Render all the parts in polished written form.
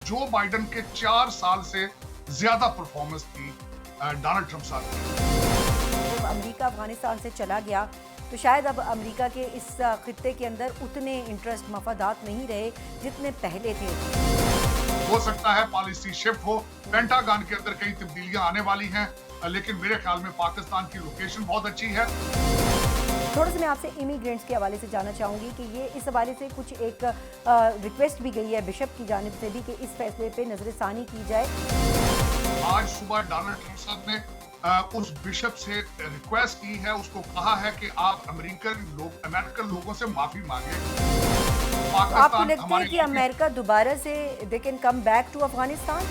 जो बाइडन के 4 साल से ज्यादा परफॉर्मेंस थी डोनाल्ड ट्रंप साहब की। जब अमेरिका अफगानिस्तान से चला गया तो शायद अब अमेरिका के इस खित्ते के अंदर उतने इंटरेस्ट मफादात नहीं रहे जितने पहले थे। हो सकता है पॉलिसी शिफ्ट हो, पेंटागन के अंदर कई तब्दीलियां आने वाली हैं, लेकिन मेरे ख्याल में पाकिस्तान की लोकेशन बहुत अच्छी है। थोड़ा सा मैं आपसे इमिग्रेंट्स के हवाले से जानना चाहूँगी कि ये इस हवाले से कुछ एक रिक्वेस्ट भी गई है बिशप की जानिब से भी कि इस फैसले पे नजरसानी की जाए। आज सुबह डोनाल्ड ट्रंप साहब ने उस बिशप से रिक्वेस्ट की है, उसको कहा है कि आप अमेरिकन लोगों से माफी मांगे। आपको लगता है कि अमेरिका दोबारा से they can come back to Afghanistan?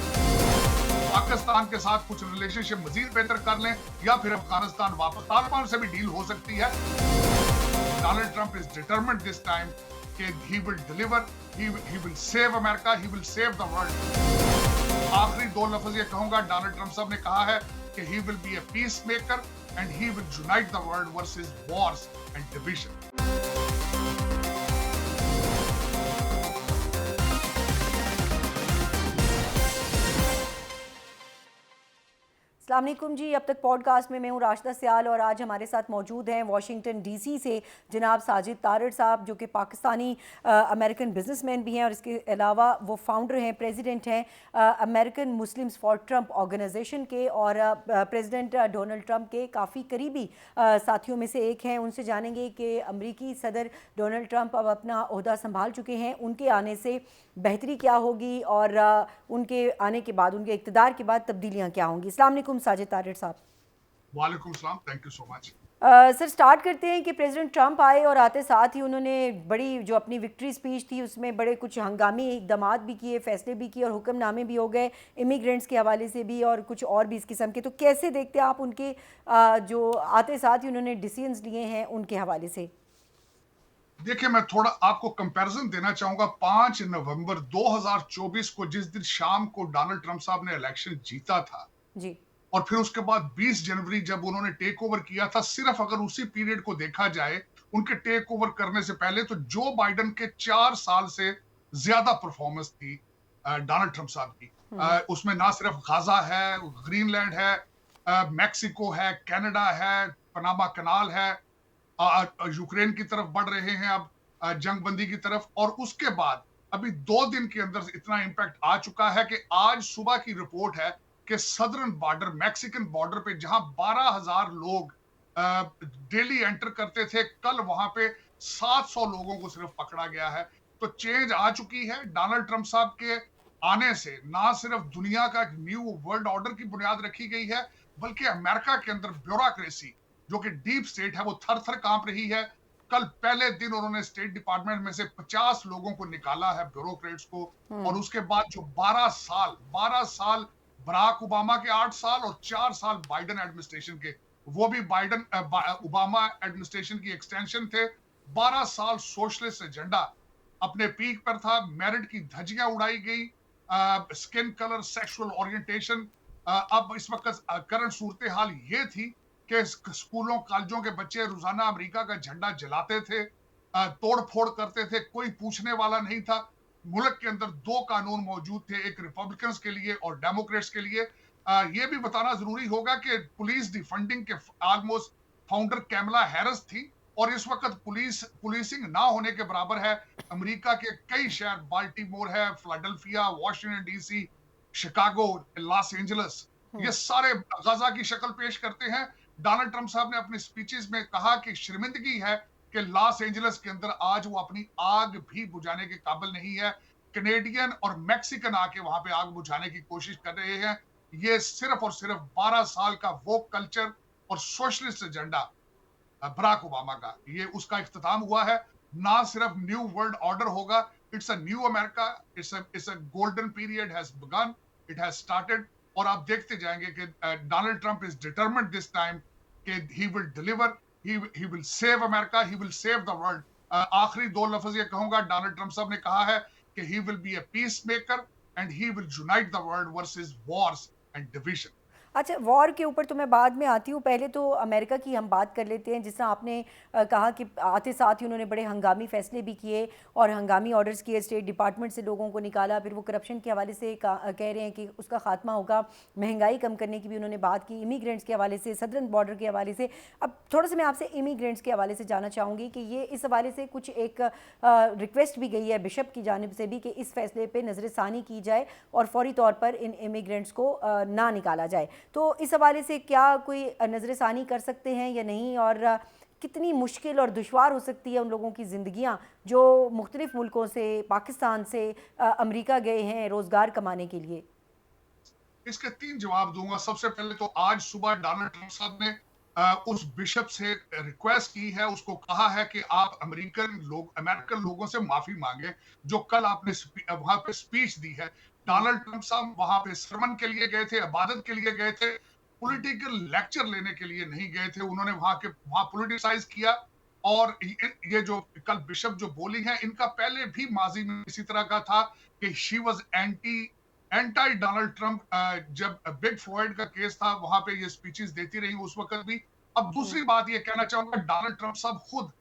Pakistan के साथ कुछ रिलेशनशिप मजीद बेहतर कर लें या फिर अफगानिस्तान वापस तालिबान से भी डील हो सकती है। Donald Trump is determined this time कि he will deliver, he will save America, he will save the world. आखिरी 2 लफ्ज ये कहूंगा, डोनाल्ड ट्रंप साहब ने कहा है कि he will be a peace maker and he will unite the world versus Wars and division. अस्सलाम वालेकुम जी, अब तक पॉडकास्ट में मैं हूँ राशिदा सियाल और आज हमारे साथ मौजूद हैं वाशिंगटन डीसी से जनाब साजिद तारड़ साहब, जो कि पाकिस्तानी अमेरिकन बिजनेसमैन भी हैं और इसके अलावा वो फाउंडर हैं, प्रेसिडेंट हैं American Muslims for Trump organisation के और प्रेसिडेंट डोनाल्ड ट्रंप के काफ़ी करीबी साथियों में से एक हैं। उनसे जानेंगे कि अमरीकी सदर डोनाल्ड ट्रंप अब अपना ओहदा संभाल चुके हैं, उनके आने से बेहतरी क्या होगी और उनके आने के बाद, उनके इक़्तिदार के बाद तब्दीलियाँ क्या होंगी। अस्सलाम वालेकुम साजिद तारड़ साहब। वालेकुम सलाम, thank you so much. Sir, start करते हैं कि प्रेसिडेंट ट्रंप आए और आते साथ ही उन्होंने बड़ी जो अपनी विक्ट्री स्पीच थी उसमें बड़े कुछ हंगामी इकदामात भी किए, फैसले भी किए और हुक्मनामे भी हो गए इमिग्रेंट्स के हवाले से भी और कुछ और भी इस किस्म के। तो कैसे देखते हैं आप उनके जो आते साथ ही उन्होंने डिसीजंस लिए हैं उनके हवाले से? देखिए, मैं थोड़ा आपको कंपैरिजन देना चाहूंगा। 5 नवंबर 2024 को, जिस दिन शाम को डोनाल्ड ट्रंप साहब ने इलेक्शन जीता था, जी। और फिर उसके बाद 20 जनवरी जब उन्होंने टेक ओवर किया था, सिर्फ अगर उसी पीरियड को देखा जाए उनके टेक ओवर करने से पहले, तो जो बाइडन के 4 साल से ज्यादा परफॉर्मेंस थी डोनाल्ड ट्रंप साहब की। उसमें ना सिर्फ गाजा है, ग्रीनलैंड है, मैक्सिको है, कनाडा है, पनामा कनाल है, यूक्रेन की तरफ बढ़ रहे हैं अब, जंगबंदी की तरफ। और उसके बाद अभी 2 दिन के अंदर इतना इंपैक्ट आ चुका है कि आज सुबह की रिपोर्ट है कि सदर्न बॉर्डर, मैक्सिकन बॉर्डर पे जहां 12,000 लोग डेली एंटर करते थे, कल वहां पे 700 लोगों को सिर्फ पकड़ा गया है। तो चेंज आ चुकी है। डोनाल्ड ट्रंप साहब के आने से ना सिर्फ दुनिया का एक न्यू वर्ल्ड ऑर्डर की बुनियाद रखी गई है, बल्कि अमेरिका के अंदर ब्यूरोक्रेसी, जो कि डीप स्टेट है, वो थर थर कांप रही है। कल पहले दिन उन्होंने स्टेट डिपार्टमेंट में से 50 लोगों को निकाला है, ब्यूरोक्रेट्स को। और उसके बाद जो 12 साल बराक ओबामा के 8 साल और 4 साल बाइडन एडमिनिस्ट्रेशन के, वो भी ओबामा एडमिनिस्ट्रेशन की एक्सटेंशन थे। 12 साल सोशलिस्ट एजेंडा अपने पीक पर था, मेरिट की धज्जियां उड़ाई गई, स्किन कलर, सेक्सुअल ओरिएंटेशन। अब इस वक्त करंट सूरत हाल ये थी कि स्कूलों कॉलेजों के बच्चे रोजाना अमेरिका का झंडा जलाते थे, तोड़ फोड़ करते थे, कोई पूछने वाला नहीं था। मुल्क के अंदर 2 कानून मौजूद थे, एक रिपब्लिकन्स के लिए और डेमोक्रेट्स के लिए। ये भी बताना जरूरी होगा कि पुलिस डिफंडिंग के ऑलमोस्ट फाउंडर कैमला हैरिस थी, और इस वक्त पुलिसिंग ना होने के बराबर है। अमेरिका के कई शहर, बाल्टीमोर है, Philadelphia, Washington DC, Chicago, Los Angeles, ये सारे गजा की शक्ल पेश करते हैं। डोनाल्ड ट्रंप साहब ने अपनी स्पीचेस में कहा कि शर्मिंदगी है कि लॉस एंजलिस के अंदर आज वो अपनी आग भी बुझाने के काबिल नहीं है। कैनेडियन और मैक्सिकन आके वहां पे आग बुझाने की कोशिश कर रहे हैं। ये सिर्फ और सिर्फ 12 साल का वो कल्चर और सोशलिस्ट एजेंडा बराक ओबामा का, ये उसका इख्तिताम हुआ है। ना सिर्फ न्यू वर्ल्ड ऑर्डर होगा, it's a new America, it's a golden period has begun, it has started. और आप देखते जाएंगे कि Donald Trump is determined this time कि he will deliver, he will save America, he will save the world. आखिरी 2 लफ्ज ये कहूंगा, डोनाल्ड ट्रंप साहब ने कहा है कि he will be a peace maker and he will unite the world versus Wars and division. अच्छा, वॉर के ऊपर तो मैं बाद में आती हूँ, पहले तो अमेरिका की हम बात कर लेते हैं। जिस तरह आपने कहा कि आते साथ ही उन्होंने बड़े हंगामी फैसले भी किए और हंगामी ऑर्डर्स किए, स्टेट डिपार्टमेंट से लोगों को निकाला, फिर वो करप्शन के हवाले से कह रहे हैं कि उसका खात्मा होगा, महंगाई कम करने की भी उन्होंने बात की, इमिग्रेंट्स के हवाले से, सदर्न बॉर्डर के हवाले से। अब थोड़ा सा मैं आपसे इमिग्रेंट्स के हवाले से जानना चाहूँगी कि ये इस हवाले से कुछ एक रिक्वेस्ट भी गई है बिशप की जानिब से भी कि इस फैसले पर नज़रसानी की जाए और फौरी तौर पर इन इमिग्रेंट्स को ना निकाला जाए। तो इस हवाले से क्या कोई नज़रसानी कर सकते हैं या नहीं, और कितनी मुश्किल और दुश्वार हो सकती है उन लोगों की ज़िंदगियाँ जो मुख्तलिफ़ मुल्कों से, पाकिस्तान से अमेरिका गए हैं रोज़गार कमाने के लिए? इसके 3 जवाब दूँगा। सबसे पहले तो आज सुबह डोनाल्ड ट्रंप साहब ने उस बिशप से रिक्वेस्ट की है, उसको कहा है कि आप अमेरिकन लोगों से माफ़ी माँगे, जो कल आपने वहाँ पे स्पीच दी है। डोनाल्ड ट्रंप साहब वहाँ पे सरमन के लिए गए थे, इबादत के लिए गए थे, पॉलिटिकल लेक्चर लेने के लिए नहीं गए थे। उन्होंने वहाँ पॉलिटिसाइज़ किया और ये जो कल बिशप जो बोली हैं, इनका पहले भी माज़ी में इसी तरह का था कि she was anti Donald Trump. जब बिग फ्लॉयड का केस था वहां पे ये स्पीचेस देती रही उस वक्त भी। अब हम्म। दूसरी बात ये कहना चाहूंगा, डोनाल्ड ट्रंप साहब खुद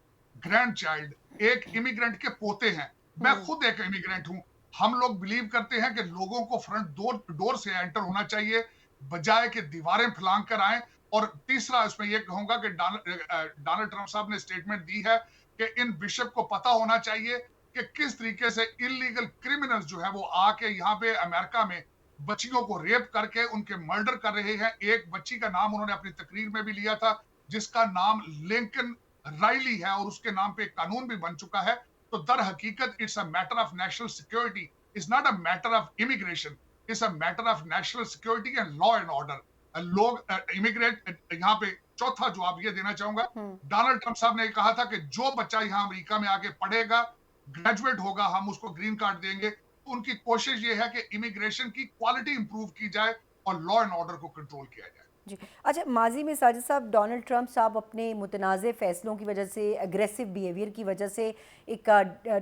ग्रैंड चाइल्ड एक इमिग्रेंट के पोते हैं। मैं हम्म। खुद एक इमिग्रेंट हूं। हम लोग बिलीव करते हैं कि लोगों को फ्रंट डोर डोर से एंटर होना चाहिए, बजाय कि दीवारें फलांग कर आए। और तीसरा इसमें यह कहूंगा कि डोनाल्ड ट्रंप साहब ने स्टेटमेंट दी है कि इन बिशप को पता होना चाहिए कि किस तरीके से इलीगल क्रिमिनल्स जो है वो आके यहाँ पे अमेरिका में बच्चियों को रेप करके उनके मर्डर कर रहे हैं। एक बच्ची का नाम उन्होंने अपनी तकरीर में भी लिया था, जिसका नाम लिंकन राइली है, और उसके नाम पे एक कानून भी बन चुका है। तो दर हकीकत it's a matter of national security, is not a matter of immigration, it's a matter of national security and law and order. लोग इमिग्रेट यहाँ पे। चौथा जवाब ये देना चाहूंगा, हम्म। डोनाल्ड ट्रंप साहब ने कहा था कि जो बच्चा यहाँ अमेरिका में आके पढ़ेगा, ग्रेजुएट होगा, हम उसको ग्रीन कार्ड देंगे। तो उनकी कोशिश ये है कि इमिग्रेशन की क्वालिटी इंप्रूव की जाए और लॉ एंड ऑर्डर को कंट्रोल किया जाए। जी। अच्छा, माजी में साजिद साहब, डोनाल्ड ट्रंप साहब अपने मुतनाज़ फ़ैसलों की वजह से, अग्रेसिव बिहेवियर की वजह से एक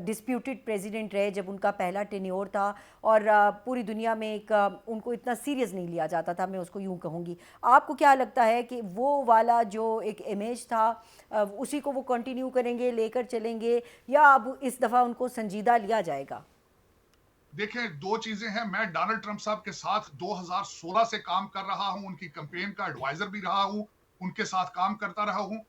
डिस्प्यूटेड प्रेसिडेंट रहे जब उनका पहला टेन्योर था, और पूरी दुनिया में एक उनको इतना सीरियस नहीं लिया जाता था, मैं उसको यूँ कहूँगी। आपको क्या लगता है कि वो वाला जो एक इमेज था उसी को वो कंटिन्यू करेंगे, लेकर चलेंगे, या अब इस दफ़ा उनको संजीदा लिया जाएगा? देखें, दो चीजें हैं। मैं डोनाल्ड ट्रंप साहब के साथ 2016 से काम कर रहा हूं, उनकी कैंपेन का एडवाइजर भी रहा हूं, उनके साथ काम करता रहा हूं,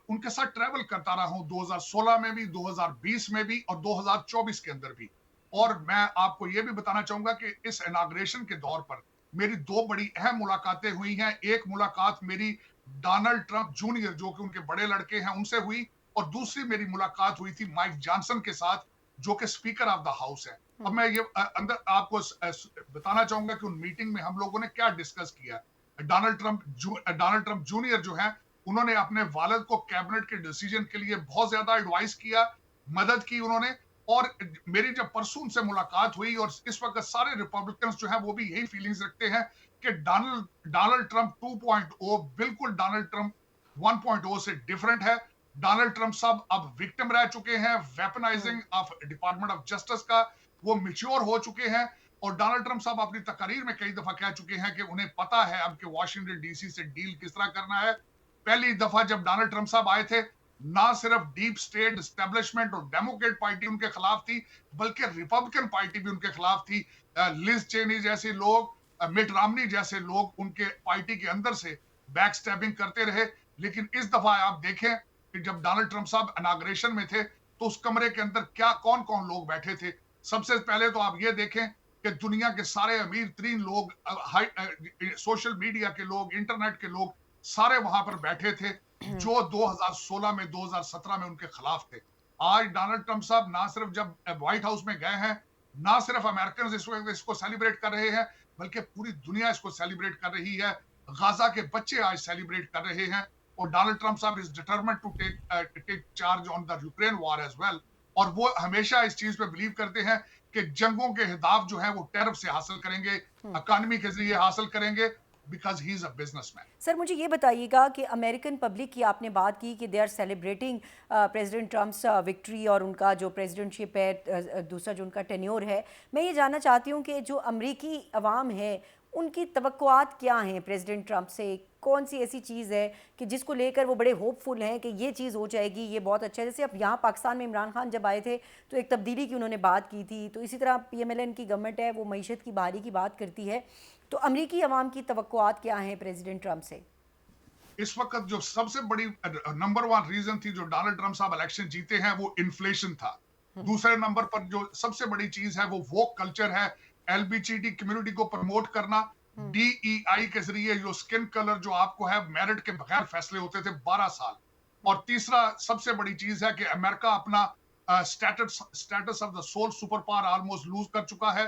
उनके साथ ट्रैवल करता रहा हूं 2016 में भी, 2020 में भी और 2024 के अंदर भी। और मैं आपको यह भी बताना चाहूंगा कि इस इनाग्रेशन के दौर पर मेरी दो बड़ी अहम मुलाकातें हुई हैं। एक मुलाकात मेरी डोनाल्ड ट्रंप जूनियर, जो कि उनके बड़े लड़के हैं, उनसे हुई, और दूसरी मेरी मुलाकात हुई थी माइक जॉनसन के साथ, जो कि स्पीकर ऑफ द हाउस है। अब मैं ये अंदर आपको बताना चाहूंगा कि उन मीटिंग में हम लोगों ने क्या डिस्कस किया। डोनाल्ड ट्रंप जूनियर जो है, उन्होंने अपने वालिद को कैबिनेट के डिसीजन के लिए बहुत ज्यादा एडवाइस किया, मदद की उन्होंने। और मेरी जब परसों से मुलाकात हुई, और इस वक्त सारे रिपब्लिकन्स जो है वो भी यही फीलिंग्स रखते हैं कि डोनाल्ड ट्रंप 2.0 बिल्कुल डोनाल्ड ट्रंप 1.0 से डिफरेंट है। डोनाल्ड ट्रंप साहब अब विक्टिम रह चुके हैं weaponising of department of justice का, वो मिच्योर हो चुके हैं। और डोनाल्ड ट्रंप साहब अपनी तकरीर में कई दफा कह चुके हैं कि उन्हें पता है अब कि वॉशिंगटन डीसी से डील किस तरह करना है। पहली दफा जब डोनाल्ड ट्रंप साहब आए थे, ना सिर्फ डीप स्टेट एस्टेब्लिशमेंट और डेमोक्रेट पार्टी उनके खिलाफ थी, बल्कि रिपब्लिकन पार्टी भी उनके खिलाफ थी। लिज चेनी जैसे लोग, मिट रामनी जैसे लोग उनके पार्टी के अंदर से बैक स्टैबिंग करते रहे। लेकिन इस दफा आप देखें कि जब डोनाल्ड ट्रंप साहब इनाग्रेशन में थे, तो उस कमरे के अंदर क्या कौन कौन लोग बैठे थे। सबसे पहले तो आप ये देखें कि दुनिया के सारे अमीर तरीन लोग, सोशल मीडिया के लोग, इंटरनेट के लोग, सारे वहां पर बैठे थे, जो 2016 में, 2017 में उनके खिलाफ थे। आज डोनाल्ड ट्रंप साहब ना सिर्फ जब व्हाइट हाउस में गए हैं, ना सिर्फ अमेरिकन इसको सेलिब्रेट कर रहे हैं, बल्कि पूरी दुनिया इसको सेलिब्रेट कर रही है। गाजा के बच्चे आज सेलिब्रेट कर रहे हैं। और डोनाल्ड ट्रंप साहब is determined to take charge on the Ukraine war as well. और वो हमेशा इस चीज पे बिलीव करते हैं कि जंगों के हिदाफ जो है वो टैरिफ से हासिल करेंगे, इकॉनमी के जरिए हासिल करेंगे, because he is a businessman. Sir, मुझे ये बताइएगा कि अमेरिकन पब्लिक की आपने बात की कि they are celebrating president Trump's victory और उनका जो प्रेसिडेंटशिप है, दूसरा जो उनका टेन्योर है। मैं ये जानना चाहती हूँ कि जो अमरीकी अवाम है उनकी तवक्कुआत क्या हैं प्रेसिडेंट ट्रंप से? कौन सी ऐसी चीज़ है कि जिसको लेकर वो बड़े होपफुल हैं कि ये चीज़ हो जाएगी, ये बहुत अच्छा है? जैसे अब यहाँ पाकिस्तान में इमरान खान जब आए थे तो एक तब्दीली की उन्होंने बात की थी, तो इसी तरह पीएमएलएन की गवर्नमेंट है वो मईशत की बहाली की बात करती है। तो अमरीकी अवाम की तवक्कुआत क्या हैं प्रेसिडेंट ट्रंप से? इस वक्त जो सबसे बड़ी नंबर वन रीजन थी जो डोनाल्ड ट्रंप साहब इलेक्शन जीते हैं वो इन्फ्लेशन था। दूसरे नंबर पर जो सबसे बड़ी चीज है वो वोक कल्चर है, एलबीटीटी कम्युनिटी को प्रमोट करना, डीईआई के जरिए जो स्किन कलर जो आपको है मेरिट के बगैर फैसले होते थे 12 साल। और तीसरा सबसे बड़ी चीज है कि अमेरिका अपना status status of the sole super power almost lose कर चुका है।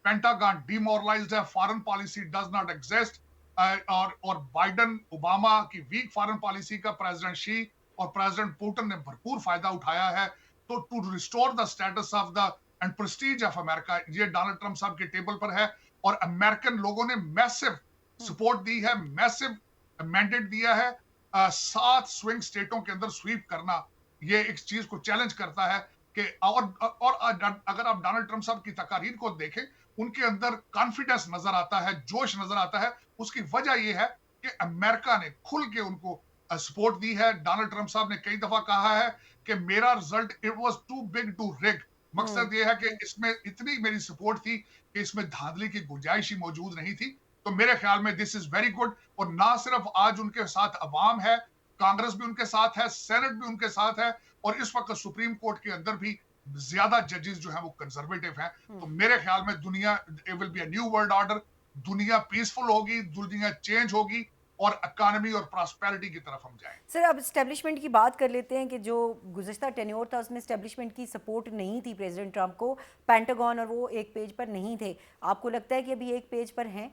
पेंटागन डिमोरलाइज्ड है, foreign policy does not exist. और बाइडन ओबामा की वीक फॉरेन पॉलिसी का प्रेसिडेंट शी और प्रेसिडेंट पुतिन ने भरपूर फायदा उठाया है। तो to restore the status of the and prestige of America ये डोनाल्ड ट्रंप साहब के टेबल पर है। और अमेरिकन लोगों ने मैसिव सपोर्ट दी है, मैसिव मैंडेट दिया है। 7 स्विंग स्टेटों के अंदर स्वीप करना ये एक चीज को चैलेंज करता है कि और अगर आप डोनाल्ड ट्रंप साहब की तकारीर को देखें उनके अंदर कॉन्फिडेंस नजर आता है, जोश नजर आता है। उसकी वजह यह है कि अमेरिका ने खुल के उनको सपोर्ट दी है। डोनाल्ड ट्रंप साहब ने कई दफा कहा है कि मेरा result it was too big to rig. Hmm. मकसद यह है कि इसमें इतनी मेरी सपोर्ट थी कि इसमें धांधली की गुंजाइश ही मौजूद नहीं थी। तो मेरे ख्याल में दिस इज वेरी गुड। और ना सिर्फ आज उनके साथ अवाम है, कांग्रेस भी उनके साथ है, सेनेट भी उनके साथ है, और इस वक्त सुप्रीम कोर्ट के अंदर भी ज्यादा जजेस जो है वो कंजर्वेटिव हैं। तो मेरे ख्याल में दुनिया it will be a new world order. दुनिया पीसफुल होगी, दुनिया चेंज होगी और इकोनॉमी और प्रॉस्पेरिटी की तरफ हम जाएंगे। सर अब इस्टेब्लिशमेंट की बात कर लेते हैं कि जो गुज़श्ता टेन्योर था उसमें इस्टेब्लिशमेंट की सपोर्ट नहीं थी प्रेसिडेंट ट्रंप को, पेंटागन और वो एक पेज पर नहीं थे। आपको लगता है कि अभी एक पेज पर हैं?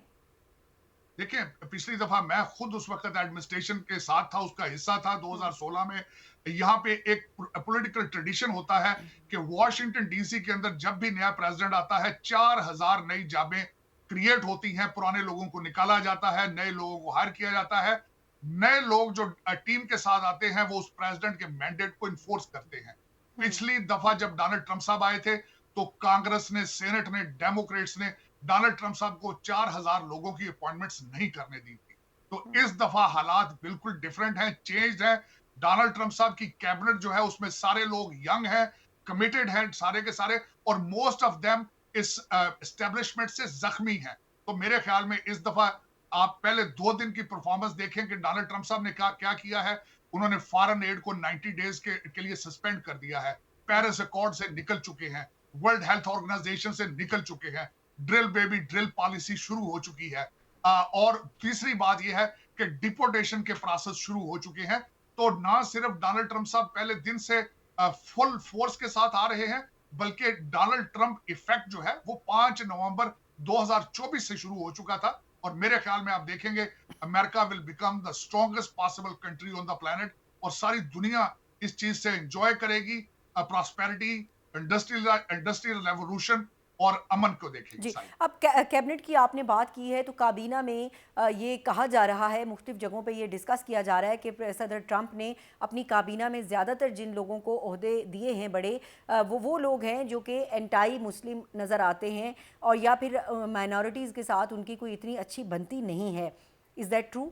देखिए, पिछली दफा मैं खुद उस वक्त एडमिनिस्ट्रेशन के साथ था, उसका हिस्सा था 2016 में। यहाँ पे एक पॉलिटिकल ट्रेडिशन होता है कि वॉशिंगटन डीसी के अंदर जब भी नया प्रेसिडेंट आता है 4000 नई जॉबें क्रिएट होती हैं, पुराने लोगों को निकाला जाता है, नए लोगों को हायर किया जाता है। नए लोग जो टीम के साथ आते हैं वो उस प्रेसिडेंट के मैंडेट को इन्फोर्स करते हैं। पिछली दफा जब डोनाल्ड ट्रंप साहब आए थे तो कांग्रेस ने, सेनेट ने, डेमोक्रेट्स ने डोनाल्ड ट्रंप साहब को 4000 लोगों की अपॉइंटमेंट्स नहीं करने दी थी। तो इस दफा हालात बिल्कुल डिफरेंट हैं, चेंज है। डोनाल्ड ट्रंप साहब की कैबिनेट जो है उसमें सारे लोग यंग हैं, कमिटेड हैं सारे के सारे, और मोस्ट ऑफ देम इस एस्टेब्लिशमेंट से जख्मी हैं। तो मेरे ख्याल में इस दफा आप पहले 2 दिन की परफॉर्मेंस देखें कि डोनाल्ड ट्रंप साहब ने क्या किया है। उन्होंने फॉरेन एड को 90 डेज के लिए सस्पेंड कर दिया है, पेरिस अकॉर्ड से निकल चुके हैं, वर्ल्ड हेल्थ ऑर्गेनाइजेशन से निकल चुके हैं, ड्रिल बेबी ड्रिल पॉलिसी शुरू हो चुकी है। और तीसरी बात यह है कि डिपोर्टेशन के प्रोसेस शुरू हो चुके हैं। तो ना सिर्फ डोनाल्ड ट्रंप साहब पहले दिन से फुल फोर्स के साथ आ रहे हैं, बल्कि डोनाल्ड ट्रंप इफेक्ट जो है वो 5 नवंबर 2024 से शुरू हो चुका था। और मेरे ख्याल में आप देखेंगे America will become the strongest possible country on the planet, और सारी दुनिया इस चीज से एंजॉय करेगी। प्रॉस्पेरिटी, इंडस्ट्रियल इंडस्ट्रियल रेवोल्यूशन और अमन को देखेगी जी। सारी। अब कैबिनेट की आपने बात की है तो काबीना में ये कहा जा रहा है, मुख्तलिफ जगहों पे ये डिस्कस किया जा रहा है कि सदर ट्रंप ने अपनी काबीना में ज़्यादातर जिन लोगों को ओहदे दिए हैं बड़े, वो लोग हैं जो कि एंटाई मुस्लिम नज़र आते हैं और या फिर माइनॉरिटीज़ के साथ उनकी कोई इतनी अच्छी बनती नहीं है। Is that true?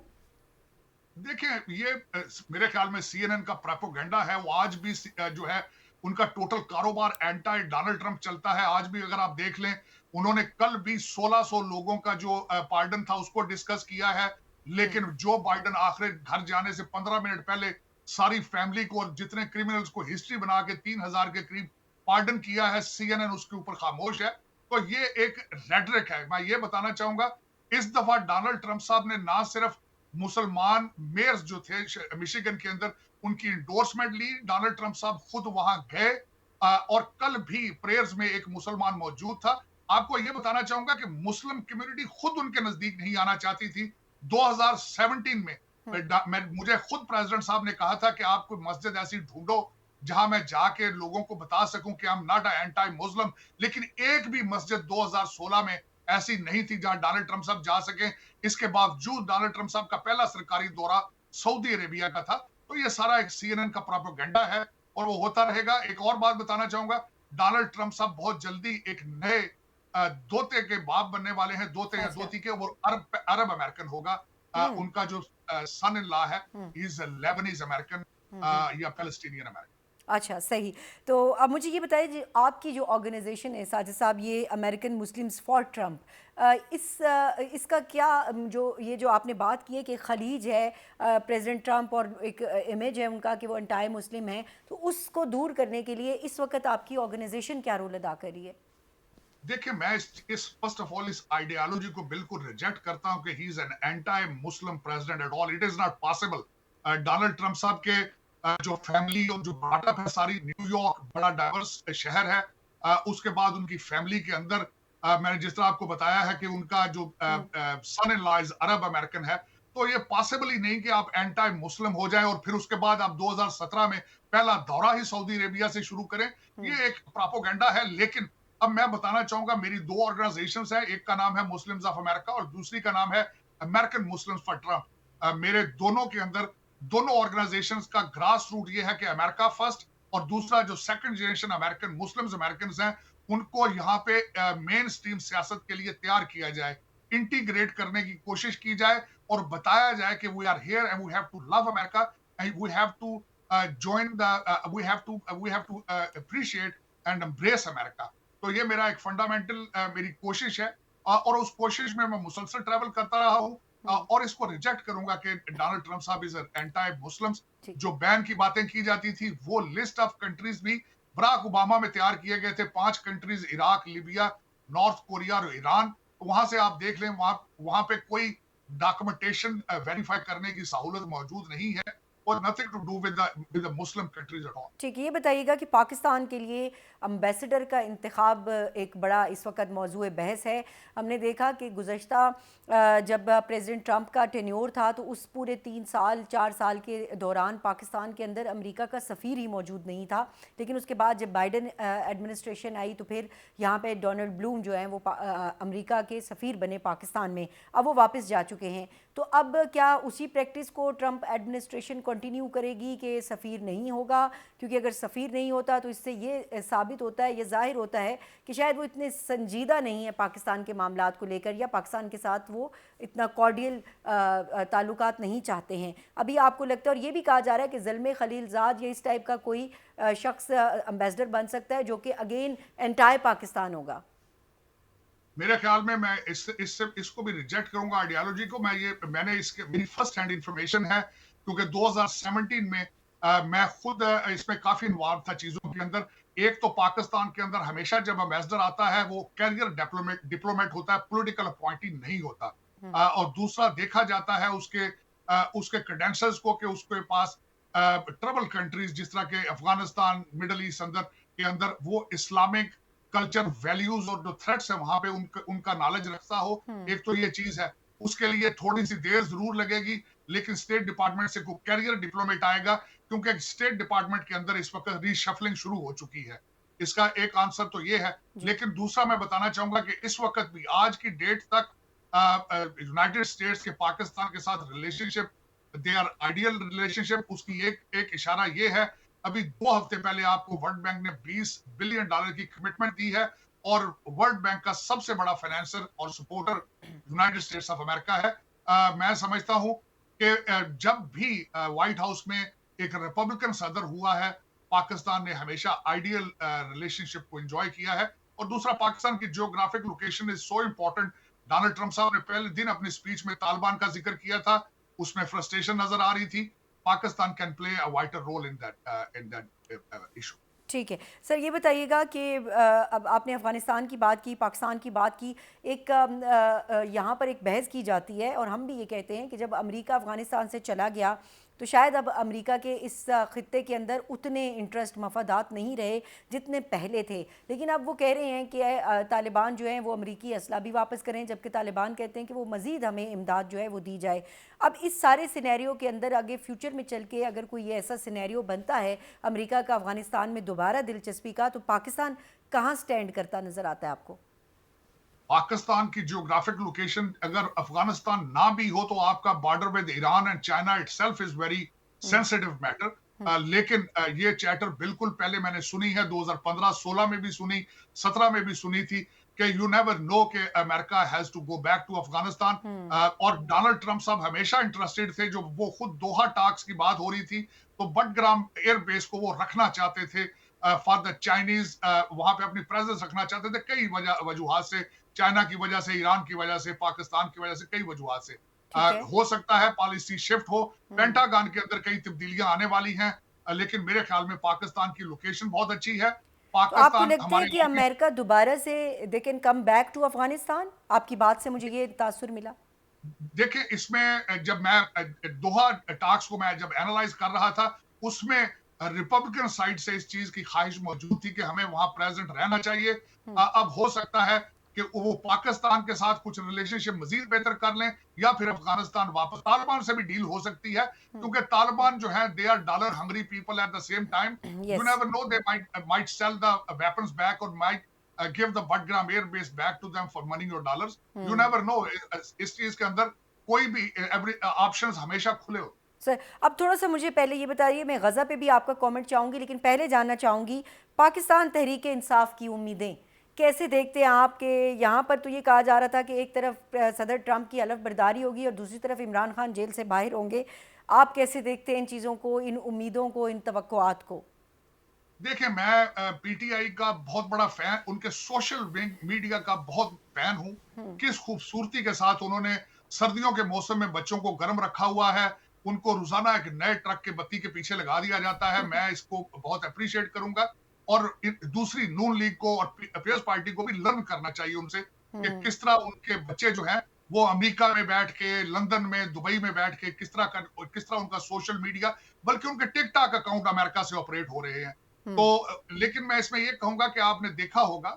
देखिए, ये मेरे ख्याल में सीएनएन का प्रोपेगेंडा है। वो आज भी जो है उनका टोटल कारोबार एंटी डोनाल्ड ट्रंप चलता है। आज भी अगर आप देख लें, उन्होंने कल भी 1600 लोगों का जो पार्डन था उसको डिस्कस किया है। लेकिन जो बाइडन आखिर घर जाने से 15 मिनट पहले सारी फैमिली को और जितने क्रिमिनल्स को हिस्ट्री बना के 3000 के करीब पार्डन किया है, सीएनएन उसके ऊपर खामोश है। तो ये एक रेटरिक है। मैं ये बताना चाहूंगा, इस दफा डोनाल्ड ट्रंप साहब ने ना सिर्फ मुसलमान मेयर्स जो थे मिशिगन के अंदर उनकी इंडोर्समेंट ली, डोनाल्ड ट्रंप साहब खुद वहां गए। और कल भी प्रेयर्स में एक मुसलमान मौजूद था। आपको यह बताना चाहूंगा कि मुस्लिम कम्युनिटी खुद उनके नजदीक नहीं आना चाहती थी। 2017 में मुझे खुद प्रेसिडेंट साहब ने कहा था कि आप कोई मस्जिद ऐसी ढूंढो जहां मैं जाके लोगों को बता सकूं कि I am not anti Muslim. लेकिन एक भी मस्जिद 2016 में ऐसी नहीं थी जहां डोनाल्ड ट्रंप साहब जा सके। इसके बावजूद डोनाल्ड ट्रंप साहब का पहला सरकारी दौरा सऊदी अरेबिया का था। तो ये सारा एक सीएनएन का प्रोपेगेंडा है और वो होता रहेगा। एक और बात बताना चाहूंगा, डोनाल्ड ट्रंप साहब बहुत जल्दी एक नए दोते के बाप बनने वाले हैं, दोते या अच्छा। दोती के, वो अरब अरब अमेरिकन होगा। हुँ, उनका जो सन इन लॉ है, हुँ, ही इज लेबनीज अमेरिकन हुँ, हुँ। या पैलेस्टीनियन अमेरिकन। अच्छा, सही। तो अब मुझे ये बताइए जी आपकी जो ऑर्गनाइज़ेशन है साजिद साहब ये अमेरिकन मुस्लिम्स फॉर ट्रम्प इसका क्या जो ये जो आपने बात की है कि खलीज है प्रेसिडेंट ट्रम्प और एक इमेज है उनका कि वो एंटाई मुस्लिम है, तो उसको दूर करने के लिए इस वक़्त आपकी ऑर्गनाइज़ेशन क्या रोल अदा कर रही है? देखिए, मैं इस फर्स्ट ऑफ ऑल इस आइडियोलॉजी को बिल्कुल रिजेक्ट करता हूं कि he is an anti Muslim president at all. It is not possible. Donald Trump साहब के जो फैमिली और जो ब्रॉटअप है, सारी न्यूयॉर्क बड़ा डाइवर्स शहर है। उसके बाद उनकी फैमिली के अंदर मैंने जिस तरह आपको बताया है कि उनका जो हुँ, son in law is Arab American है। तो ये पॉसिबल ही नहीं कि आप एंटी मुस्लिम हो जाएं और फिर उसके बाद आप 2017 में पहला दौरा ही सऊदी अरेबिया से शुरू करें। हुँ, ये एक प्रोपोगेंडा है। लेकिन अब मैं बताना चाहूंगा, मेरी दो ऑर्गेनाइजेशंस हैं, एक का नाम है मुस्लिम्स ऑफ अमेरिका और दूसरी का नाम है अमेरिकन मुस्लिम्स फॉर ट्रम्प। मेरे दोनों के अंदर, दोनों ऑर्गेनाइजेशंस का ग्रास रूट ये है कि अमेरिका फर्स्ट, और दूसरा जो second generation American Muslims American हैं, उनको यहाँ पे मेन स्ट्रीम सियासत के लिए तैयार किया जाए, इंटीग्रेट करने की कोशिश की जाए और बताया जाए कि we are here and we have to love America and we have to join the we have to appreciate and embrace America. तो ये मेरा एक फंडामेंटल मेरी कोशिश है। और उस कोशिश में मैं मुसलसल ट्रैवल करता रहा हूँ। हुँ, और इसको रिजेक्ट करूंगा कि डोनाल्ड ट्रंप साहब इज एंटी मुस्लिम्स। ठीक। जो बैन की बातें की जाती थी, वो लिस्ट ऑफ कंट्रीज भी बराक ओबामा में तैयार किए गए थे। 5 countries, Iraq, Libya, north Korea और ईरान। तो वहां से आप देख लें, वहां वहां पे कोई डॉक्यूमेंटेशन वेरीफाई करने की सहूलत मौजूद नहीं है, और nothing to do with the Muslim countries at all. ठीक है, ये बताइएगा कि पाकिस्तान के लिए अम्बेसडर का इंतखाब एक बड़ा इस वक्त मौजूए बहस है। हमने देखा कि गुज़श्ता जब प्रेसिडेंट ट्रंप का टेन्योर था तो उस पूरे 3 साल 4 साल के दौरान पाकिस्तान के अंदर अमेरिका का सफ़ीर ही मौजूद नहीं था। लेकिन उसके बाद जब बाइडन एडमिनिस्ट्रेशन आई तो फिर यहाँ पे डोनाल्ड ब्लूम जो हैं वो अमेरिका के सफ़ीर बने पाकिस्तान में। अब वो वापस जा चुके हैं। तो अब क्या उसी प्रैक्टिस को ट्रंप एडमिनिस्ट्रेशन कंटिन्यू करेगी कि सफ़ीर नहीं होगा? क्योंकि अगर सफ़ीर नहीं होता तो इससे ये साबित होता है, ये ज़ाहिर होता है कि शायद वो इतने संजीदा नहीं है पाकिस्तान के मामलात को लेकर, या पाकिस्तान के साथ वो इतना कॉर्डियल ताल्लुकात नहीं चाहते हैं। अभी आपको लगता है, और ये भी कहा जा रहा है कि ज़ल्मे खलीलज़ाद या इस टाइप का कोई शख्स एम्बेसडर बन सकता है जो कि अगेन एंटाई पाकिस्तान होगा। मेरे ख्याल में मैं इससे इसको भी रिजेक्ट करूंगा, आइडियोलॉजी को। मैंने इसके मेरी फर्स्ट हैंड इंफॉर्मेशन है, क्योंकि 2017 में मैं खुद इसमें काफी इन्वॉल्व था चीजों के अंदर। एक तो पाकिस्तान के अंदर हमेशा जब एम्बेसडर आता है, वो कैरियर डिप्लोमेट होता है, पॉलिटिकल अपॉइंटी नहीं होता। हम्म, और दूसरा देखा जाता है उसके क्रेडेंशियल्स को, कि उसके पास ट्रबल कंट्रीज जिस तरह के अफगानिस्तान, मिडल ईस्ट अंदर के अंदर वो इस्लामिक कल्चर, वैल्यूज और जो थ्रेट्स है वहां पे उनका नॉलेज रखता हो। हम्म, एक तो ये चीज है। उसके लिए थोड़ी सी देर जरूर लगेगी, लेकिन स्टेट डिपार्टमेंट से कोई कैरियर डिप्लोमेट आएगा, क्योंकि स्टेट डिपार्टमेंट के अंदर इस वक्त रीशफलिंग शुरू हो चुकी है। इसका एक आंसर तो ये है। जी। लेकिन दूसरा मैं बताना चाहूंगा कि इस वक्त भी, आज की डेट तक, यूनाइटेड स्टेट्स के पाकिस्तान के साथ relationship, they are ideal relationship. उसकी एक एक इशारा ये है, अभी 2 हफ्ते पहले आपको वर्ल्ड बैंक ने $20 बिलियन की कमिटमेंट दी है, और वर्ल्ड बैंक का सबसे बड़ा फाइनेंसर और supporter United states of America है। मैं समझता हूं कि जब भी व्हाइट हाउस में एक रिपब्लिकन सदर हुआ है, पाकिस्तान ने हमेशा आइडियल रिलेशनशिप को एंजॉय किया है। और दूसरा, पाकिस्तान की geographic location is so important. Donald Trump साहब ने पहले दिन अपनी स्पीच में तालिबान का जिक्र किया था, उसमें फ्रस्ट्रेशन नजर आ रही थी। Pakistan can play a wider role in that issue. ठीक है। सर ये बताइएगा कि अब आपने अफ़गानिस्तान की बात की, पाकिस्तान की बात की, एक यहाँ पर एक बहस की जाती है और हम भी ये कहते हैं कि जब अमेरिका अफ़गानिस्तान से चला गया तो शायद अब अमेरिका के इस ख़ित्ते के अंदर उतने इंटरेस्ट मफादात नहीं रहे जितने पहले थे। लेकिन अब वो कह रहे हैं कि तालिबान जो हैं वो अमेरिकी असला भी वापस करें, जबकि तालिबान कहते हैं कि वो मज़ीद हमें इमदाद जो है वो दी जाए। अब इस सारे सिनेरियो के अंदर आगे फ्यूचर में चल के अगर कोई ऐसा सिनेरियो बनता है अमेरिका का अफ़गानिस्तान में दोबारा दिलचस्पी का, तो पाकिस्तान कहाँ स्टैंड करता नज़र आता है आपको? पाकिस्तान की जियोग्राफिक लोकेशन, अगर अफगानिस्तान ना भी हो, तो आपका border with Iran and China itself is very hmm, sensitive matter. Hmm, लेकिन ये चैटर बिल्कुल पहले मैंने सुनी है, 2015-16 में भी सुनी, 17 में भी सुनी थी। कि यू नेवर नो कि America has to go back to Afghanistan. और डोनाल्ड ट्रंप साहब हमेशा इंटरेस्टेड थे, जो वो खुद दोहा टाक्स की बात हो रही थी तो बटग्राम एयरबेस को वो रखना चाहते थे फॉर द चाइनीज, वहां पे अपनी प्रेजेंस रखना चाहते थे कई वजूहत से, चाइना की वजह से, ईरान की वजह से, पाकिस्तान की वजह से, कई वजूहत से। ठीक है। हो सकता है पॉलिसी शिफ्ट हो, हम्म। पेंटागन के अंदर कई तब्दीलियां आने वाली हैं, लेकिन मेरे ख्याल में पाकिस्तान की लोकेशन बहुत अच्छी है। तो आपको पाकिस्तान लगता है हमारे कि इलाके, अमेरिका दोबारा से they can come back to Afghanistan? आपकी बात से मुझे ये तासुर मिला। देखिए इसमें जब मैं दोहा टास्क को मैं जब एनालाइज कर रहा था, उसमें रिपब्लिकन साइड से इस चीज की ख्वाहिश मौजूद थी कि हमें वहां प्रेजेंट रहना चाहिए। हम्म। अब हो सकता है कि वो पाकिस्तान के साथ कुछ रिलेशनशिप मजीद बेहतर कर लें, या फिर अफगानिस्तान वापस, तालिबान से भी डील हो सकती है, क्योंकि तालिबान जो है they are dollar hungry people at the same time. You yes. Never know, they might sell the weapons back और might give the Buttgram Air Base back to them for money or dollars. You hmm. never know। इस चीज के अंदर कोई भी every options हमेशा खुले हो। सर, अब थोड़ा-सा मुझे पहले ये बताइए, मैं गज़ा पे भी आपका कमेंट चाहूँगी, लेकिन पहले जानना चाहूँगी पाकिस्तान तहरीक-ए-इंसाफ की उम्मीदें कैसे देखते हैं आप? कि यहाँ पर तो ये कहा जा रहा था कि एक तरफ सदर ट्रंप की हलफ-बर्दारी होगी और दूसरी तरफ इमरान खान जेल से बाहर होंगे। आप कैसे देखते हैं इन चीज़ों को, इन उम्मीदों को, इन तवक्कुआत को? देखिए मैं पीटीआई का बहुत बड़ा फैन, उनके सोशल विंग मीडिया का बहुत फैन हूं। हुँ। किस खूबसूरती के साथ उन्होंने सर्दियों के मौसम में बच्चों को गर्म रखा हुआ है, उनको रोजाना एक नए ट्रक के बत्ती के पीछे लगा दिया जाता है। मैं इसको बहुत अप्रिशिएट करूंगा। और दूसरी नून लीग को और पीपल्स पार्टी को भी लर्न करना चाहिए उनसे, कि हुँ। किस तरह उनके बच्चे जो हैं वो अमेरिका में बैठ के, लंदन में, दुबई में बैठ के किस तरह उनका सोशल मीडिया, बल्कि उनके टिकटॉक अकाउंट अमेरिका से ऑपरेट हो रहे हैं। हुँ। तो लेकिन मैं इसमें ये कहूंगा कि आपने देखा होगा,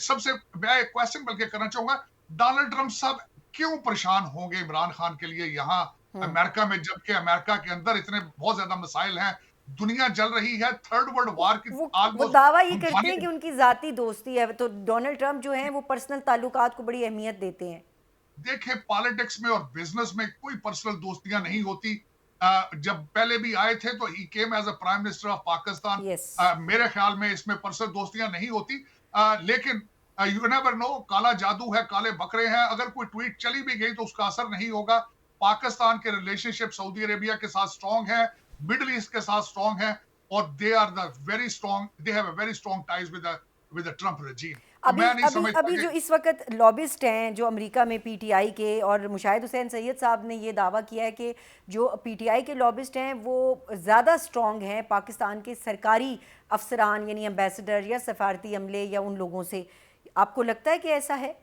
सबसे मैं एक क्वेश्चन बल्कि करना चाहूंगा, डोनाल्ड ट्रंप साहब क्यों परेशान होंगे इमरान खान के लिए यहाँ हुँ। अमेरिका में, जबकि अमेरिका के अंदर इतने बहुत ज्यादा मसाइल हैं, दुनिया जल रही है, थर्ड वर्ल्ड वार की वो ऑलमोस्ट दावा ये हम करते हैं जाने। कि उनकी ज़ाती दोस्ती है, तो डोनाल्ड ट्रंप जो हैं वो पर्सनल ताल्लुकात को बड़ी अहमियत देते हैं। देखे पॉलिटिक्स में और बिजनेस में कोई पर्सनल दोस्तियां नहीं होती। जब पहले भी आए थे तो he came as a prime minister of Pakistan. Yes. मेरे ख्याल में इसमें पर्सनल दोस्तियां नहीं होती। लेकिन यू नेवर नो, काला जादू है, काले बकरे हैं, अगर कोई ट्वीट चली भी गई तो उसका असर नहीं होगा। पाकिस्तान के रिलेशनशिप सऊदी अरेबिया के साथ स्ट्रांग है, मिडल ईस्ट के साथ स्ट्रांग है, और they are the very strong, they have a very strong ties with the Trump regime. तो अभी मैं नहीं अभी समझता अभी कि जो इस वक्त लॉबिस्ट हैं जो अमेरिका में पीटीआई के, और मुशाहिद हुसैन सैयद साहब ने ये दावा किया है कि जो पीटीआई के लॉबिस्ट हैं वो ज़्यादा स्ट्रॉन्ग हैं पाकिस्तान के सरकारी अफसरान यानी एम्बेसडर या सफारती अमले या उन लोगों से। आपको लगता है कि ऐसा है?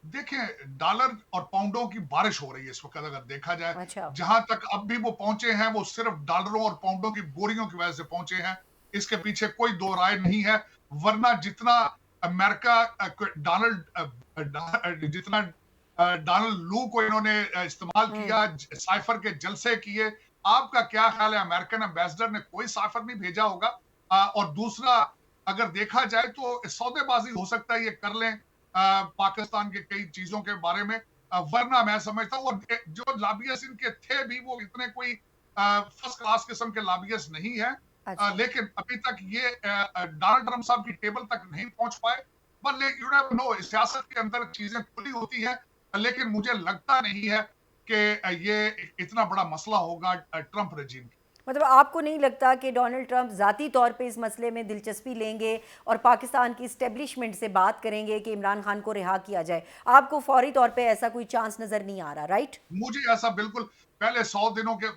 देखें डॉलर और पाउंडों की बारिश हो रही है इस वक्त, अगर देखा जाए अच्छा। जहां तक अब भी वो पहुंचे हैं, वो सिर्फ डॉलरों और पाउंडों की बोरियों की वजह से पहुंचे हैं। इसके पीछे कोई दो राय नहीं है। वरना जितना अमेरिका डोनाल्ड जितना डोनाल्ड लू को इन्होंने इस्तेमाल हम्म। किया, साइफर के जलसे किए, आपका क्या ख्याल है अमेरिकन एम्बेसडर ने कोई साइफर नहीं भेजा होगा? और दूसरा, अगर देखा जाए तो सौदेबाजी हो सकता है ये कर लें पाकिस्तान के कई चीजों के बारे में। वरना मैं समझता हूँ, और जो लॉबियस इनके थे भी वो इतने कोई फर्स्ट क्लास किस्म के लॉबियस नहीं है। अच्छा। लेकिन अभी तक ये डोनाल्ड ट्रंप साहब की टेबल तक नहीं पहुंच पाए। पर यू नेवर नो, सियासत के अंदर चीजें खुली होती है। लेकिन मुझे लगता नहीं है कि ये इतना बड़ा मसला होगा ट्रंप रजीम। मतलब आपको नहीं लगता कि डोनाल्ड ट्रंप ज़ाती तौर पे इस मसले में दिलचस्पी लेंगे और पाकिस्तान की इस्टेब्लिशमेंट से बात करेंगे कि इमरान खान को रिहा किया जाए? आपको फौरी तौर पे ऐसा कोई चांस नज़र नहीं आ रहा, राइट? मुझे ऐसा बिल्कुल, पहले 100 दिनों के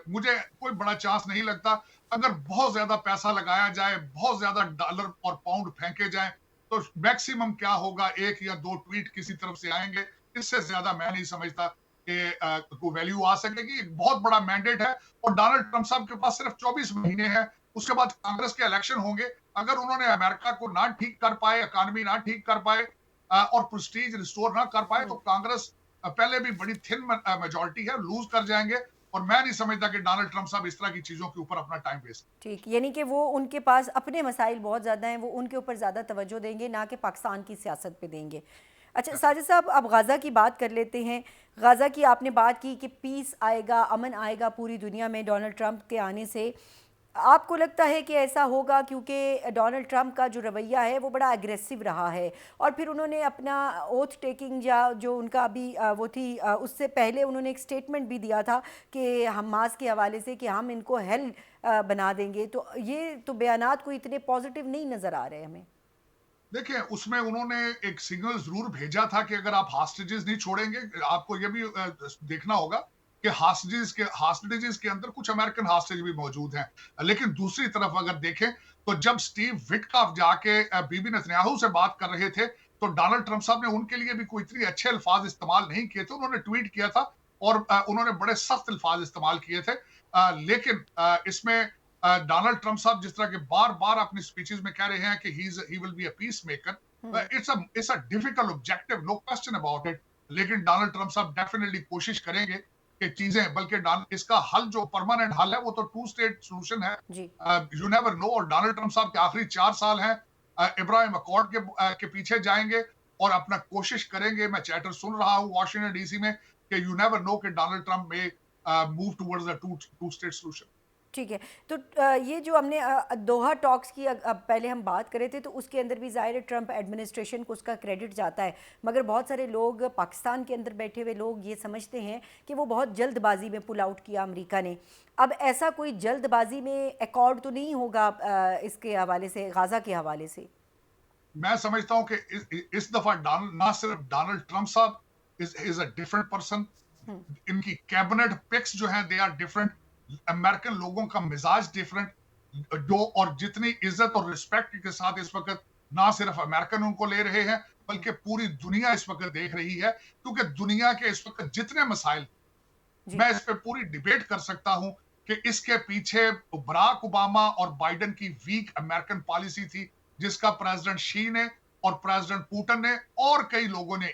मुझे कोई बड़ा चांस नहीं लगता। अगर बहुत ज्यादा पैसा लगाया जाए, बहुत ज्यादा डॉलर और पाउंड फेंके जाए, तो मैक्सिमम क्या होगा, एक या दो ट्वीट किसी तरफ से आएंगे। इससे ज्यादा मैं नहीं समझता कि कोई वैल्यू आ सकेगी। एक बहुत बड़ा मैंडेट है, और डोनाल्ड ट्रंप साहब के पास सिर्फ 24 महीने हैं। उसके बाद कांग्रेस के इलेक्शन होंगे। अगर उन्होंने अमेरिका को ना ठीक कर पाए, इकॉनमी ना ठीक कर पाए, और प्रेस्टीज रिस्टोर ना कर पाए, तो कांग्रेस पहले भी बड़ी थिन मेजोरिटी है, लूज कर जाएंगे। और मैं नहीं समझता कि डोनाल्ड ट्रंप साहब इस तरह की चीजों के ऊपर अपना टाइम वेस्ट। ठीक, यानी कि वो उनके पास अपने मसाइल बहुत ज़्यादा हैं, वो उनके ऊपर ज़्यादा तवज्जो देंगे, ना कि पाकिस्तान की सियासत पे देंगे। अच्छा साजिद साहब, अब गाज़ा की बात कर लेते हैं। गाज़ा की आपने बात की कि पीस आएगा, अमन आएगा पूरी दुनिया में डोनाल्ड ट्रंप के आने से। आपको लगता है कि ऐसा होगा क्योंकि डोनाल्ड ट्रंप का जो रवैया है वो बड़ा एग्रेसिव रहा है, और फिर उन्होंने अपना ओथ टेकिंग या जो उनका अभी वो थी, उससे पहले उन्होंने एक स्टेटमेंट भी दिया था कि हमास के हवाले से कि हम इनको हेल बना देंगे, तो ये तो बयानात कोई इतने पॉजिटिव नहीं नज़र आ रहे हमें। देखिए, उसमें उन्होंने एक सिग्नल ज़रूर भेजा था कि अगर आप हॉस्टेजेस नहीं छोड़ेंगे, आपको ये भी देखना होगा कि हॉस्टेजेस के अंदर कुछ अमेरिकन हॉस्टेज भी मौजूद हैं। लेकिन दूसरी तरफ अगर देखें, तो जब स्टीव विटकॉफ जाके बीबी नेतन्याहू से बात कर रहे थे, तो डोनाल्ड ट्रंप साहब ने उनके लिए भी कोई इतने अच्छे अल्फाज इस्तेमाल नहीं किए थे। उन्होंने ट्वीट किया था और उन्होंने बड़े सख्त अल्फाज इस्तेमाल किए थे। लेकिन इसमें डोनाल्ड ट्रंप साहब जिस तरह के बार-बार अपनी स्पीचेस में कह रहे हैं कि he will be a peace maker, hmm. It's a difficult objective, no question about it. लेकिन डोनाल्ड ट्रंप साहब डेफिनेटली कोशिश करेंगे कि चीजें, बल्कि इसका हल जो परमानेंट हल है वो तो टू स्टेट सॉल्यूशन है। जी। यू नेवर नो, और डोनाल्ड ट्रंप साहब के आखिरी 4 साल हैं, इब्राहिम अकॉर्ड के पीछे जाएंगे और अपना कोशिश करेंगे। मैं चैटर सुन रहा हूँ वॉशिंगटन डीसी में कि यू नेवर नो कि डोनाल्ड ट्रंप में move towards the two state solution. ठीक है। तो ये जो हमने दोहा टॉक्स की अब पहले हम बात कर रहे थे, तो उसके अंदर भी ज़ाहिर है ट्रंप एडमिनिस्ट्रेशन को उसका क्रेडिट जाता है, मगर बहुत सारे लोग पाकिस्तान के अंदर बैठे हुए लोग ये समझते हैं कि वो बहुत जल्दबाजी में पुल आउट किया अमेरिका ने। अब ऐसा कोई जल्दबाजी में अकॉर्ड तो नहीं होगा इसके हवाले से, गाज़ा के हवाले से? मैं समझता हूं कि इस दफा ना सिर्फ डोनाल्ड ट्रंप साहब इज अ डिफरेंट पर्सन, हम्म। इनकी कैबिनेट पिक्स जो हैं दे आर डिफरेंट, अमेरिकन लोगों का मिजाज डिफरेंट, जो और जितनी इज्जत और रिस्पेक्ट के साथ इस वक्त ना सिर्फ अमेरिकन उनको ले रहे हैं, बल्कि पूरी दुनिया इस वक्त देख रही है, क्योंकि दुनिया के इस वक्त जितने मसाइल, जी। मैं इस पे पूरी डिबेट कर सकता हूं कि इसके पीछे बराक ओबामा और बाइडेन की वीक अमेरिकन पॉलिसी थी, जिसका प्रेसिडेंट शी ने और प्रेसिडेंट पुतिन ने और कई लोगों ने,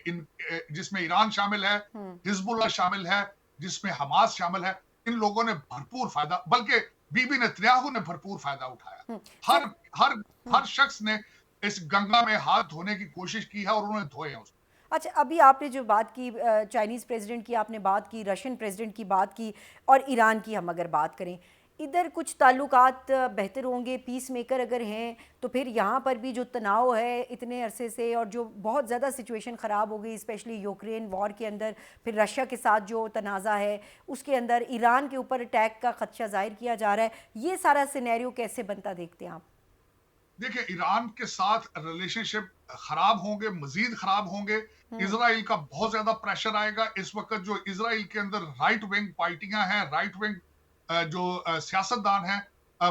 जिसमें ईरान शामिल है, हम्म। हिजबुल्लाह शामिल है, जिसमें हमास शामिल है, इन लोगों ने भरपूर फायदा, बल्कि बीबी नेतन्याहू ने भरपूर फायदा उठाया। हर सर। हर हम्म। हर शख्स ने इस गंगा में हाथ धोने की कोशिश की है और उन्होंने धोए हैं उसको। अच्छा, अभी आपने जो बात की चाइनीज़ प्रेसिडेंट की आपने बात की, रशियन प्रेसिडेंट की बात की, और ईरान की हम अगर बात करें, इधर कुछ ताल्लुकात बेहतर होंगे, पीस मेकर अगर हैं, तो फिर यहाँ पर भी जो तनाव है इतने अरसे से, और जो बहुत ज़्यादा सिचुएशन ख़राब हो गई स्पेशली यूक्रेन वॉर के अंदर, फिर रशिया के साथ जो तनाज़ा है उसके अंदर ईरान के ऊपर अटैक का खदशा ज़ाहिर किया जा रहा है, ये सारा सिनेरियो कैसे बनता देखते हैं आप? देखिए, ईरान के साथ रिलेशनशिप खराब होंगे, मजीद खराब होंगे। हम्म। इसराइल का बहुत ज्यादा प्रेशर आएगा। इस वक्त जो इसराइल के अंदर राइट विंग पार्टियां हैं, राइट विंग जो सियासतदान हैं,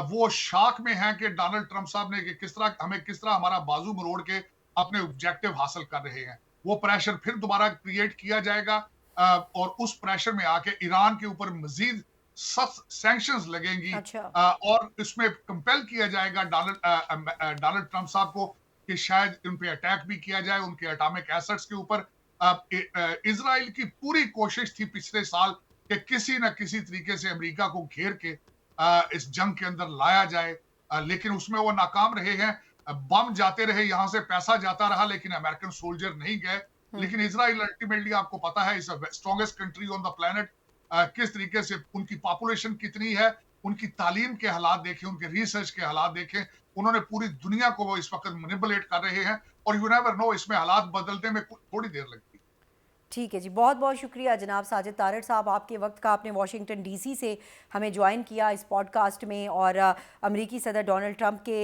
वो शाख में हैं कि डोनाल्ड ट्रंप साहब ने कि किस तरह हमारा बाजू मरोड़ के अपने ऑब्जेक्टिव हासिल कर रहे हैं। वो प्रेशर फिर दोबारा क्रिएट किया जाएगा, और उस प्रेशर में आके ईरान के ऊपर मजीद सख्त सैंक्शंस लगेंगी, अच्छा। और इसमें कंपेल किया जाएगा डोनाल्ड ट्रंप साहब को कि शायद उन पे अटैक भी किया जाए, उनके एटॉमिक एसेट्स के ऊपर। इजराइल की पूरी कोशिश थी पिछले साल कि किसी न किसी तरीके से अमेरिका को घेर के इस जंग के अंदर लाया जाए, लेकिन उसमें वो नाकाम रहे हैं। बम जाते रहे, यहां से पैसा जाता रहा, लेकिन अमेरिकन सोल्जर नहीं गए। हम्म। लेकिन इजराइल अल्टीमेटली, आपको पता है, is strongest country on the planet. किस तरीके से उनकी पॉपुलेशन कितनी है, उनकी तालीम के हालात देखें, उनके रिसर्च के हालात देखें, उन्होंने पूरी दुनिया को वो इस वक्त मैनिपुलेट कर रहे हैं, और यू नेवर नो, इसमें हालात बदलने में थोड़ी देर लगती है। ठीक है जी, बहुत बहुत शुक्रिया जनाब साजिद तारड़ साहब, आपके वक्त का। आपने वाशिंगटन डीसी से हमें ज्वाइन किया इस पॉडकास्ट में, और अमेरिकी सदर डोनाल्ड ट्रंप के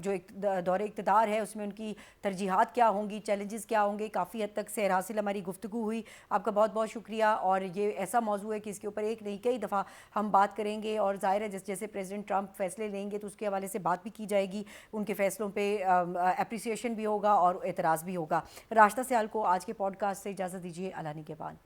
जो दौरे इक़्तिदार है उसमें उनकी तरजीहात क्या होंगी, चैलेंजेस क्या होंगे, काफ़ी हद तक सैर हासिल हमारी गुफ्तगू हुई। आपका बहुत बहुत शुक्रिया। और ये ऐसा मौजू है कि इसके ऊपर एक नहीं कई दफ़ा हम बात करेंगे, और ज़ाहिर है जैसे प्रेसिडेंट ट्रंप फैसले लेंगे तो उसके हवाले से बात भी की जाएगी, उनके फ़ैसलों पर अप्रिसिएशन भी होगा और एतराज़ भी होगा। राशिदा सियाल को आज के पॉडकास्ट से इजाज़त दीजिए। अलानी के बाद।